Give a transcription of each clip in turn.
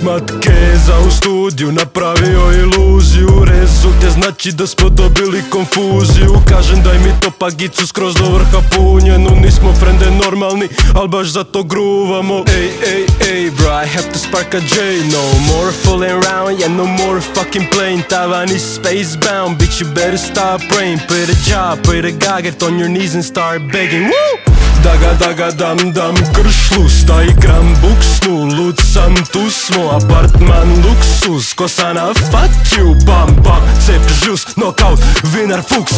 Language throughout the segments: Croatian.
Matkeza u studiju napravio iluziju. Rezultat znači da smo dobili konfuziju. Kažem daj mi to pagicu skroz do vrha punjenu. Nismo frende normalni, al baš zato gruvamo. Ej, ej, ej bro, I have to spark a J. No more fooling around, yeah no more fucking playing. Tavan is space bound, bitch you better stop praying. Pray the job, pray the God, get on your knees and start begging. Woo! Daga dam dam kršlus, taj gram buksnu. Lud sam, tu smo, apartman luksus. Kosana fuck you, bam bam, cep žus, knockout, winner fuchs.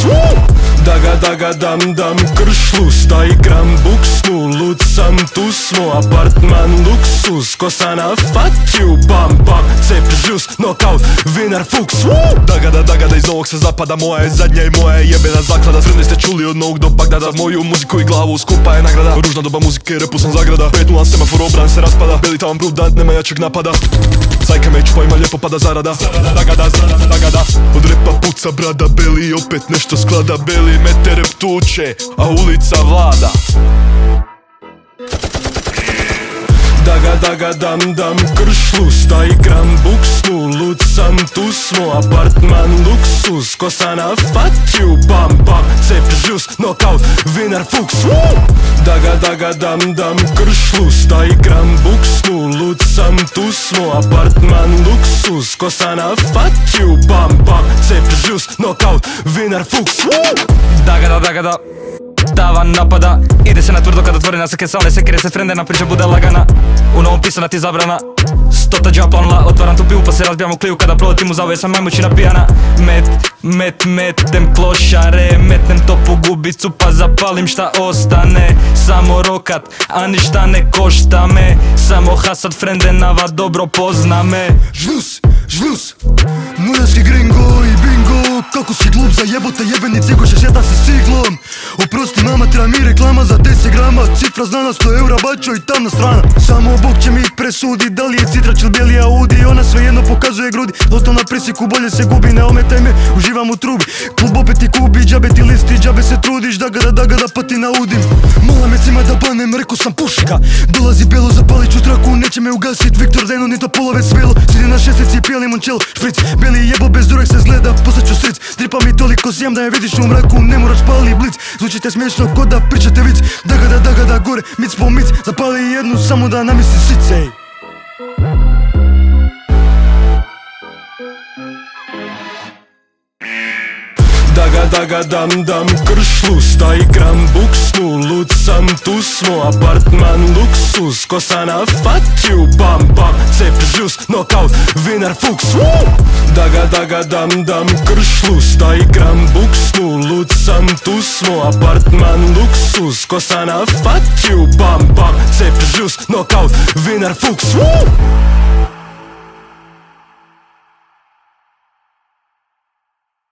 Daga dam dam kršlus, taj gram buksnu. Lud sam, tu smo, apartman luksus. Kosana fuck you, bam bam, cep žus, knockout, winner fuchs. Daga iz novog se zapada, moja je zadnja i moja je jebena zaklada. Sredni ste čuli od novog do Bagdada, moju muziku i glavu skupa je nagrada. Ružna doba muzike, repu sam zagrada. 5-0 semafor, obran se raspada. Beli tavan brudan, nema jačeg napada. Cajka me čupajma, lijepo pada zarada. Dagada, od repa puca brada. Beli opet nešto sklada. Beli mete rep tuče, a ulica vlada. Daga dam dam kršlus, taj gram buksnu. Lud sam, tu smo, apartman luksus. Kosana fuck you, bam bam, cep žus, knockout, winner fuchs. Daga dam dam kršlus, taj gram buksnu. Lud sam, tu smo, apartman luksus. Kosana fuck you, bam bam, cep žus, knockout, winner fuchs. Dagada tavan napada, ide se na tvrdo kad otvori na seke sa one sekire se frendena priča bude lagana. U novom pisana ti zabrana, stota džava planula. Otvaram tu pivu pa se razbijam u kliju kada proletim u zavoj sam majmućina pijana. Metem klošare, metnem topu gubicu pa zapalim šta ostane. Samo rokat, a ništa ne košta me. Samo hasad frendenava dobro pozna me. Žvus, munaški gringo i bingo. Kako si glup za jebote jebeni cigo, še šeta si siglom. Oprosti mama, treba mi reklama za 10 grama. Cifra znana, 100 eura bačo i tamna strana. Samo Bog će mi presudi, da li je citrač ili bijeli Audi. Ona svejedno pokazuje grudi, doslovno na prisiku bolje se gubi. Ne ometaj me, uživam u trubi. Klub opet ti kubi, džabe ti listi, džabe se trudiš. Dagada pa ti naudim. Mola me cima da banem, rekao sam pušika. Dolazi belo, zapalit ću traku, neće me ugasit. Viktor Zeno, ni to polove svelo. Sidi na šestici, pije limončelo, špric. Beli jebo bez durek se zgleda, postaću stric. Dripa mi toliko sjem da je vidiš u mraku, ne moraš pali blic. Zvučite smiješno ko da pričate vic. Dagada gore, mic po mic. Zapali jednu samo da namisli sicej. Daga dam dam kršlus, taj gram buksnu. Lud sam, tu smo, apartman luksus. Kosana fuck you, bam bam, cep žus, knockout, winner fuchs. Daga dam dam kršlus, taj gram buksnu. Lud sam, tu smo, apartman luksus. Kosana fuck you, bam bam, cep žus, knockout, winner fuchs.